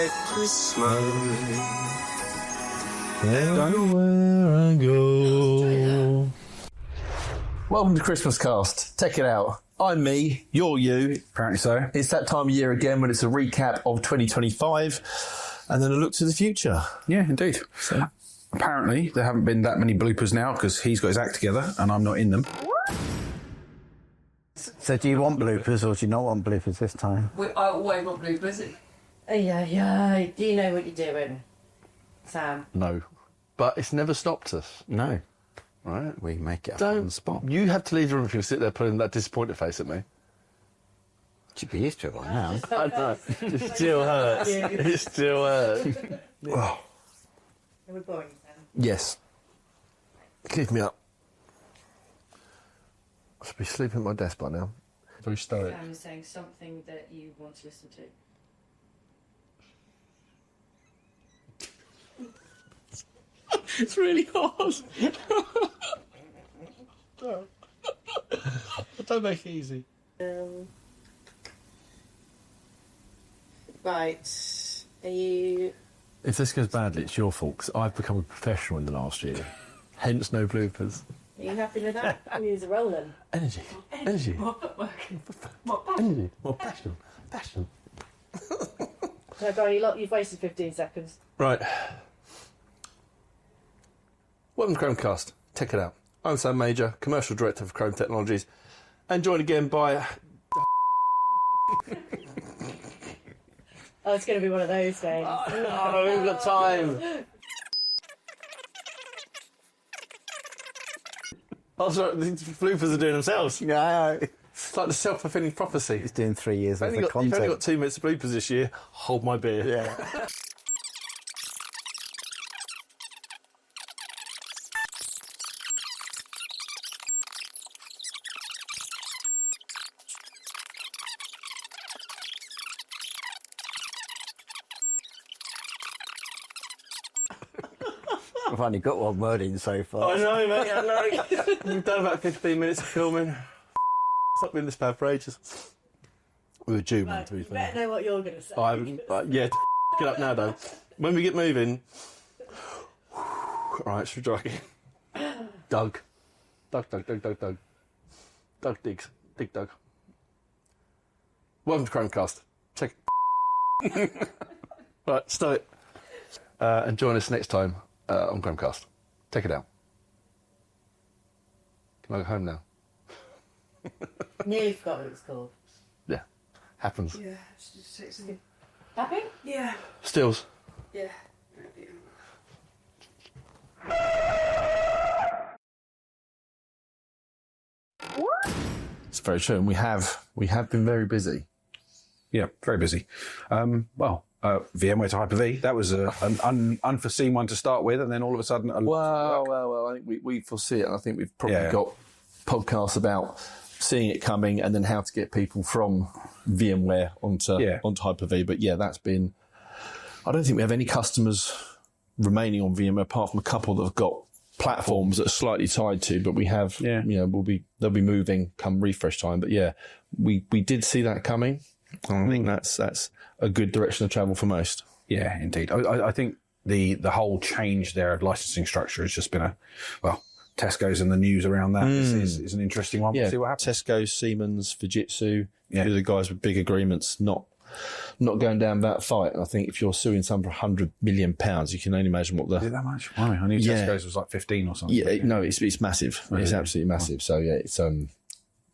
White Christmas. Everywhere I go. Welcome to Christmas Cast. Check it out. I'm me, you're you. Apparently so. It's that time of year again when it's a recap of 2025 and then a look to the future. Yeah, indeed. So, apparently there haven't been that many bloopers now because he's got his act together and I'm not in them. So do you want bloopers or do you not want bloopers this time? I always want bloopers. Yeah. Do you know what you're doing, Sam? No. But it's never stopped us. No. Right? We make it up on the spot. You have to leave the room if you sit there putting that disappointed face at me. Should be used to it by now. I know. It still hurts. It still hurts. Are we boring, Sam? Yes. Keep me up. I should be sleeping at my desk by now. Very stoic. Sam is saying something that you want to listen to. It's really hard. Don't make it easy. Right. Are you... If this goes badly, it's your fault, because I've become a professional in the last year. Hence no bloopers. Are you happy with that? Use a roll then. Energy. Energy. More footwork. More energy. More passion. Passion. No, Barry, you've wasted 15 seconds. Right. Welcome to Chromecast. Check it out. I'm Sam Major, Commercial Director for Krome Technologies, and joined again by... Oh, it's going to be one of those days. Oh, we've got time. Oh, sorry, the bloopers are doing themselves. Yeah, It's like the self-fulfilling prophecy. he's doing 3 years worth of You've only content. got 2 minutes of bloopers this year. Hold my beer. Yeah. I've only got one word in so far. I know, mate, I know. We've done about 15 minutes of filming. It's not been this bad for ages. We were due, man, to be You fair. better know what you're going to say. I haven't, yeah, get up now, though. When we get moving... Right, should we try again? Doug. Doug. Doug digs. Dig Doug. Welcome to Chromecast. Check it. Right, start it. And join us next time on Chromecast. Take it out. Can I go home now? Nearly forgot what it was called. Yeah. Happens. Yeah, it's just sexy. Happy? Yeah. Stills. Yeah. It's very true, and we have been very busy. Yeah, very busy. VMware to Hyper-V, that was an unforeseen one to start with, and then all of a sudden... Well, I think we foresee it, and I think we've probably got podcasts about seeing it coming and then how to get people from VMware onto Hyper-V. But yeah, that's been... I don't think we have any customers remaining on VMware apart from a couple that have got platforms that are slightly tied to, but we have, they'll be moving come refresh time. But yeah, we did see that coming. I think that's a good direction to travel for most. Yeah, indeed. I think the whole change there of licensing structure has just been Tesco's and the news around that is an interesting one. Yeah, We'll see what happens. Tesco, Siemens, Fujitsu, who are the guys with big agreements, not going down that fight. And I think if you're suing some for £100 million, you can only imagine what the... Is it that much? I knew Tesco's was like 15 or something. Yeah, no, it's massive. It's absolutely massive. So yeah, it's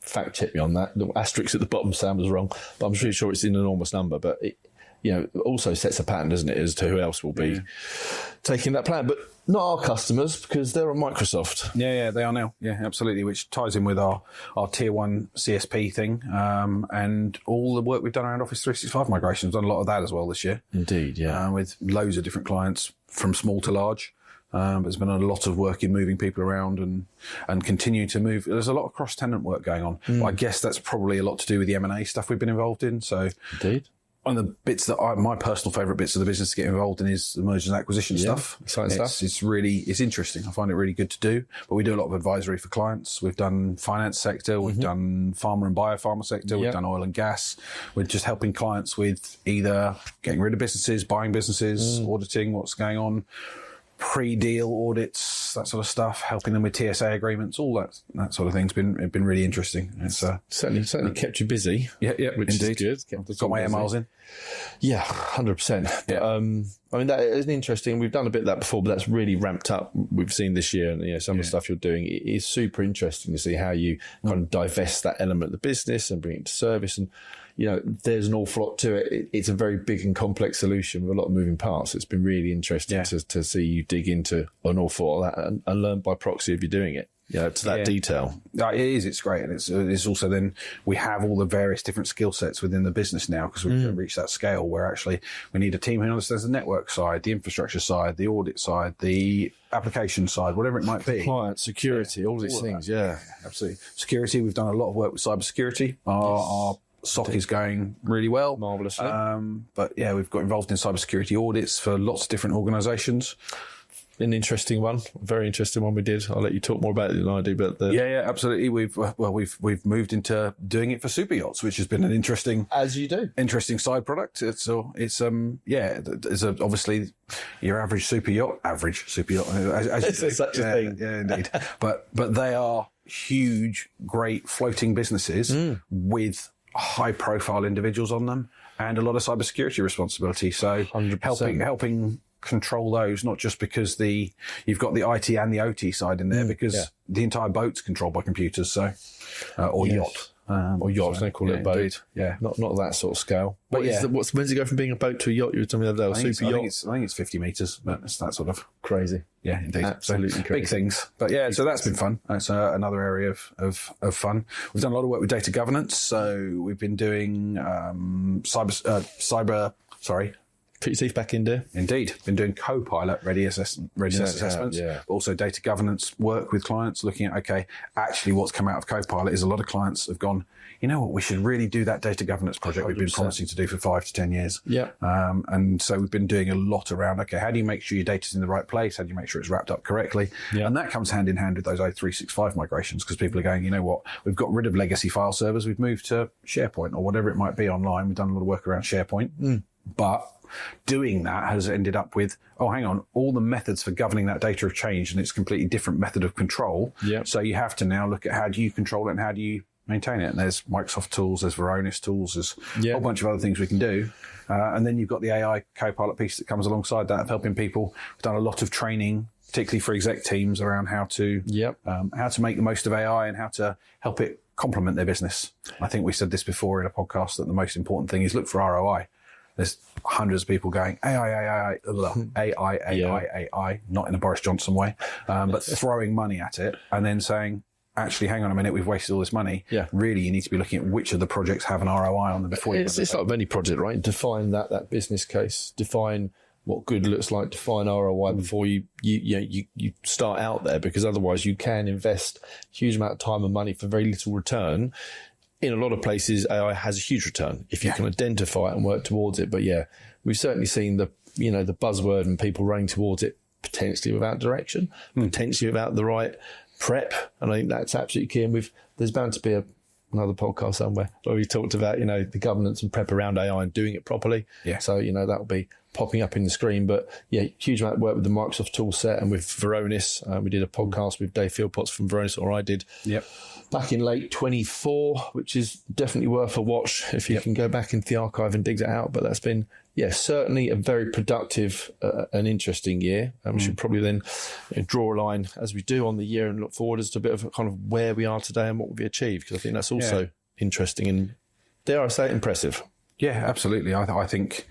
fact check me on that. The asterisk at the bottom, Sam was wrong, but I'm pretty sure it's an enormous number. But it, also sets a pattern, doesn't it, as to who else will be taking that plan. But not our customers, because they're on Microsoft. Yeah, they are now. Yeah, absolutely. Which ties in with our tier one CSP thing, and all the work we've done around Office 365 migrations. Done a lot of that as well this year. Indeed, yeah. With loads of different clients from small to large. There's been a lot of work in moving people around and continue to move. There's a lot of cross-tenant work going on. But I guess that's probably a lot to do with the M&A stuff we've been involved in. So Indeed. one of the bits that my personal favourite bits of the business to get involved in is the mergers and acquisition stuff. Exciting stuff. It's interesting. I find it really good to do. But we do a lot of advisory for clients. We've done finance sector. We've done pharma and biopharma sector. We've done oil and gas. We're just helping clients with either getting rid of businesses, buying businesses, auditing what's going on, pre-deal audits, that sort of stuff, helping them with TSA agreements, all that sort of thing's been really interesting. It's certainly kept you busy. Yeah, which indeed. is good. Got my air miles in. Yeah, 100%. Yeah. I mean, that is interesting. We've done a bit of that before, but that's really ramped up. We've seen this year, and some of the stuff you're doing. It is super interesting to see how you kind of divest that element of the business and bring it to service. And there's an awful lot to it. It's a very big and complex solution with a lot of moving parts. It's been really interesting to see you dig into an awful lot of that and learn by proxy if you're doing it. To that detail. It is. It's great. And it's also then we have all the various different skill sets within the business now because we've reached that scale where actually we need a team who understands the network side, the infrastructure side, the audit side, the application side, whatever it might be. Compliance, security, all these things. Yeah, absolutely. Security. We've done a lot of work with cybersecurity. Our SOC is going really well. Marvellously. But we've got involved in cybersecurity audits for lots of different organisations. An interesting one, a very interesting one we did. I'll let you talk more about it than I do. But absolutely. We've moved into doing it for super yachts, which has been an interesting, as you do, interesting side product. It's obviously your average super yacht, as it's such a thing. Yeah, indeed. but they are huge, great floating businesses with high profile individuals on them and a lot of cybersecurity responsibility. So 100%. helping control those, not just because you've got the IT and the OT side in there, because the entire boat's controlled by computers. So, yacht. Or yachts, they call it a boat. Indeed. Yeah. Not that sort of scale. But when's it go from being a boat to a yacht? You were telling me the other day, super yacht. I think it's 50 metres, but it's that sort of crazy. Yeah, indeed. Absolutely crazy. Big things. But so that's been fun. That's another area of fun. We've done a lot of work with data governance. So we've been doing Put your teeth back in there. Indeed. Been doing Copilot readiness assessments. Also data governance work with clients, looking at, actually what's come out of Copilot is a lot of clients have gone, you know what, we should really do that data governance project 100%. We've been promising to do for 5 to 10 years. Yeah. And so we've been doing a lot around, how do you make sure your data's in the right place? How do you make sure it's wrapped up correctly? Yeah. And that comes hand in hand with those O365 migrations because people are going, you know what, we've got rid of legacy file servers. We've moved to SharePoint or whatever it might be online. We've done a lot of work around SharePoint. But doing that has ended up with, hang on, all the methods for governing that data have changed and it's a completely different method of control. Yep. So you have to now look at how do you control it and how do you maintain it. And there's Microsoft tools, there's Varonis tools, there's a whole bunch of other things we can do. And then you've got the AI Copilot piece that comes alongside that of helping people. We've done a lot of training, particularly for exec teams, around how to make the most of AI and how to help it complement their business. I think we said this before in a podcast that the most important thing is look for ROI. There's hundreds of people going AI, not in a Boris Johnson way, but throwing money at it and then saying, actually, hang on a minute, we've wasted all this money. Yeah. Really, you need to be looking at which of the projects have an ROI on them before you. It's like any project, right? Define that business case, define what good looks like, define ROI before you start out there, because otherwise you can invest a huge amount of time and money for very little return. In a lot of places, AI has a huge return if you can identify it and work towards it. But we've certainly seen the buzzword and people running towards it potentially without direction, potentially without the right prep. And I think that's absolutely key. And there's bound to be another podcast somewhere where we talked about, the governance and prep around AI and doing it properly. Yeah. So, that'll be popping up in the screen. But huge amount of work with the Microsoft tool set and with Varonis. We did a podcast with Dave Philpotts from Varonis, or I did. Yep. Back in late 24, which is definitely worth a watch if you can go back into the archive and dig that out. But that's been, certainly a very productive and interesting year. And we should probably then draw a line, as we do on the year, and look forward as to a bit of kind of where we are today and what we've achieved, because I think that's also interesting and, dare I say, impressive. Yeah, absolutely. I think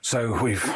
so. We've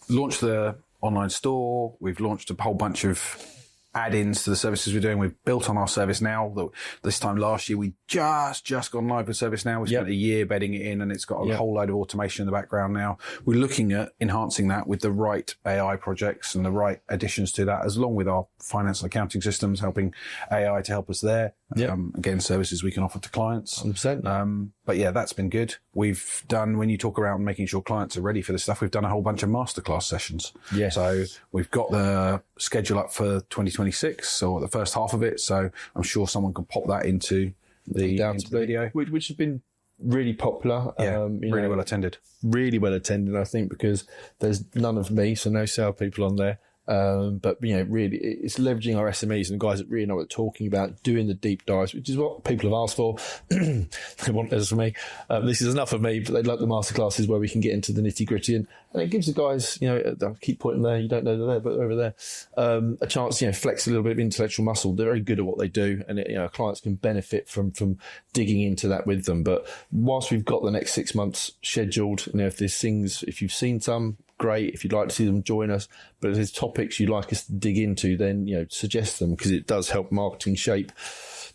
launched the online store. We've launched a whole bunch of add-ins to the services we're doing. We've built on our ServiceNow. This time last year, we just gone live with ServiceNow. We spent a year bedding it in, and it's got a whole load of automation in the background now. We're looking at enhancing that with the right AI projects and the right additions to that, as along with our finance and accounting systems, helping AI to help us there. Again, services we can offer to clients. 100%. But yeah, that's been good. We've done, when you talk around making sure clients are ready for this stuff, we've done a whole bunch of masterclass sessions. Yes. So we've got the schedule up for 2026 or the first half of it. So I'm sure someone can pop that into the video. Which has been really popular. Really well attended. Really well attended, I think, because there's none of me, so no salespeople on there. But really, it's leveraging our SMEs and the guys that really know what they're talking about, doing the deep dives, which is what people have asked for. They want this from me. This is enough of me, but they'd like the masterclasses where we can get into the nitty gritty, and it gives the guys, I keep pointing there, you don't know they're there, but over there, a chance, flex a little bit of intellectual muscle. They're very good at what they do, and clients can benefit from digging into that with them. But whilst we've got the next 6 months scheduled, if there's things, if you've seen some, great. If you'd like to see them, join us. But if there's topics you'd like us to dig into, then suggest them, because it does help marketing shape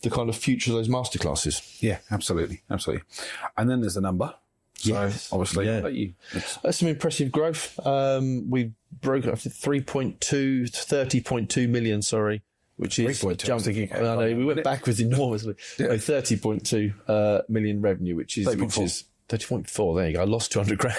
the kind of future of those masterclasses. Yeah, absolutely. And then there's the number. Yes, so obviously, that's some impressive growth. We've broken up to 3.2 to 30.2 million. Sorry. Which is jumping. I know we went backwards enormously. 30.2 million revenue, which is 30.4. There you go. I lost 200 grand,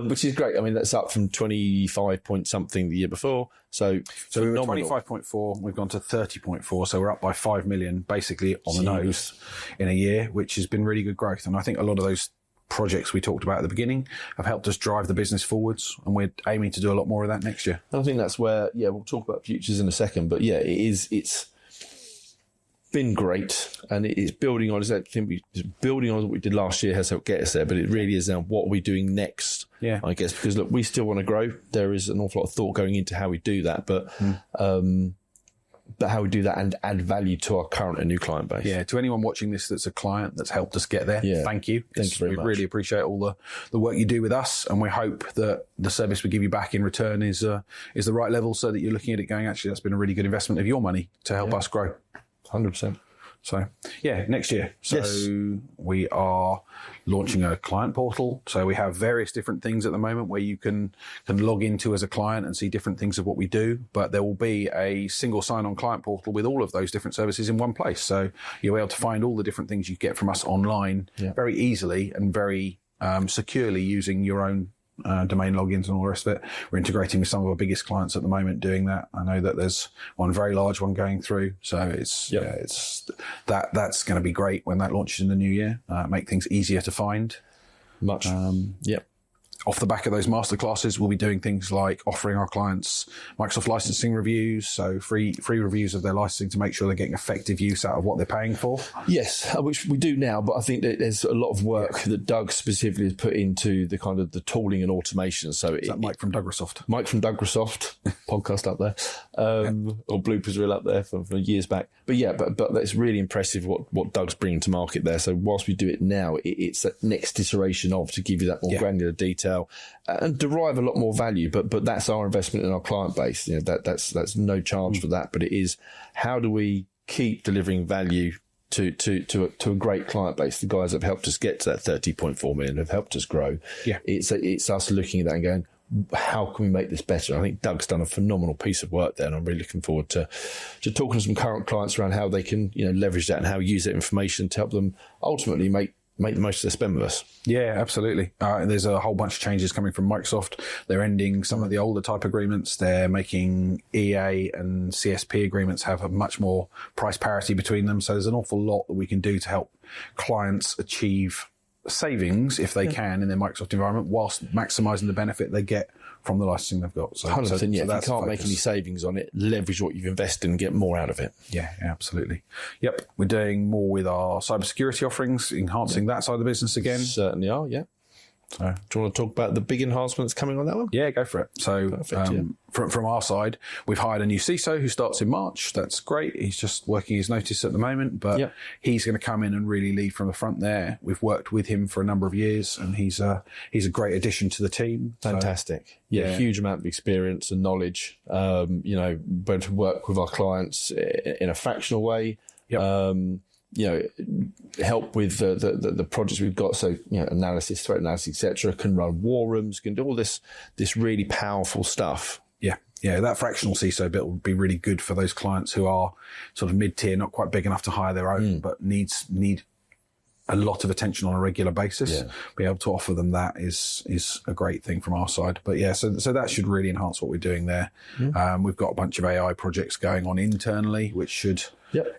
which is great. I mean, that's up from 25 point something the year before. So we were 25.4. We've gone to 30.4. So we're up by 5 million, basically on the nose in a year, which has been really good growth. And I think a lot of those projects we talked about at the beginning have helped us drive the business forwards, and we're aiming to do a lot more of that next year. I think that's where, we'll talk about futures in a second, but it's been great, and it's building on. Building on what we did last year has helped get us there, but it really is now what are we doing next? Yeah, I guess, because look, we still want to grow. There is an awful lot of thought going into how we do that, but how we do that and add value to our current and new client base. Yeah, to anyone watching this that's a client that's helped us get there, thank you. Thank you very much. We really appreciate all the work you do with us, and we hope that the service we give you back in return is the right level, so that you're looking at it going, actually, that's been a really good investment of your money to help us grow. 100%. So, next year. So we are launching a client portal. So we have various different things at the moment where you can log into as a client and see different things of what we do. But there will be a single sign-on client portal with all of those different services in one place. So you're able to find all the different things you get from us online very easily and very securely using your own domain logins and all the rest of it. We're integrating with some of our biggest clients at the moment doing that. I know that there's one very large one going through. So it's that's going to be great when that launches in the new year. Make things easier to find. Much. Off the back of those masterclasses, we'll be doing things like offering our clients Microsoft licensing reviews, so free reviews of their licensing to make sure they're getting effective use out of what they're paying for. Yes, which we do now, but I think that there's a lot of work that Doug specifically has put into the kind of the tooling and automation. So Mike from Dougresoft? Mike from Dougresoft, podcast up there, or Bloopers reel up there from years back. But but that's really impressive what Doug's bringing to market there. So whilst we do it now, it's that next iteration to give you that more granular detail and derive a lot more value. But that's our investment in our client base. That's no charge for that. But it is, how do we keep delivering value to a great client base? The guys that have helped us get to that 30.4 million have helped us grow. Yeah, it's us looking at that and going, how can we make this better? I think Doug's done a phenomenal piece of work there, and I'm really looking forward to talking to some current clients around how they can leverage that and how use that information to help them ultimately make the most of their spend with us. Yeah, absolutely. There's a whole bunch of changes coming from Microsoft. They're ending some of the older type agreements. They're making EA and CSP agreements have a much more price parity between them. So there's an awful lot that we can do to help clients achieve savings, if they can, in their Microsoft environment, whilst maximising the benefit they get from the licensing they've got. So 100%, if you can't make any savings on it, leverage what you've invested and get more out of it. Yeah, absolutely. Yep, we're doing more with our cybersecurity offerings, enhancing that side of the business again. Certainly are, yeah. So, do you want to talk about the big enhancements coming on that one? Yeah, go for it. So, from our side, we've hired a new CISO who starts in March. That's great. He's just working his notice at the moment, but he's going to come in and really lead from the front there. We've worked with him for a number of years, and he's a great addition to the team. Fantastic. So, yeah, huge amount of experience and knowledge. Both to work with our clients in a fractional way. Yep. Help with the projects we've got. So, analysis, threat analysis, etc. Can run war rooms, can do all this really powerful stuff. Yeah. Yeah, that fractional CISO bit would be really good for those clients who are sort of mid-tier, not quite big enough to hire their own, but need a lot of attention on a regular basis. Yeah. Be able to offer them that is a great thing from our side. But yeah, so that should really enhance what we're doing there. We've got a bunch of AI projects going on internally, which should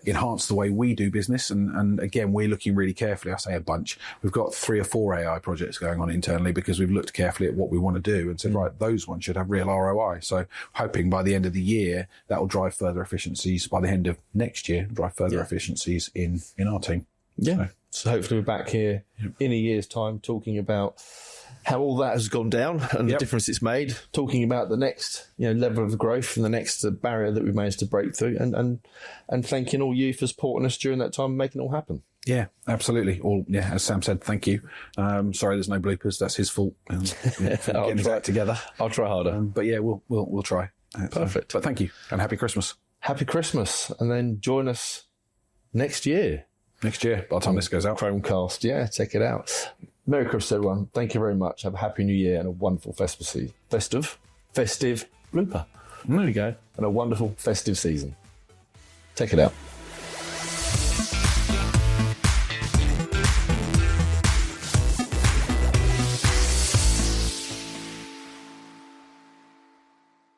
enhance the way we do business. And again, we're looking really carefully. I say a bunch. We've got 3 or 4 AI projects going on internally because we've looked carefully at what we want to do and said, right, those ones should have real ROI. So hoping by the end of the year, that will drive further efficiencies. By the end of next year, drive further efficiencies in our team. Yeah. So hopefully we're back here in a year's time talking about how all that has gone down and the difference it's made, talking about the next level of growth and the next barrier that we've managed to break through, and thanking all you for supporting us during that time and making it all happen. Yeah, absolutely. As Sam said, thank you. Sorry there's no bloopers. That's his fault. Getting that together. I'll try harder. But yeah, we'll try. Perfect. But thank you and happy Christmas. Happy Christmas. And then join us next year. Next year, by the time this goes out. Chromecast. Yeah, check it out. Merry Christmas, everyone. Thank you very much. Have a happy new year and a wonderful festive blooper. There we go. And a wonderful festive season. Check it out.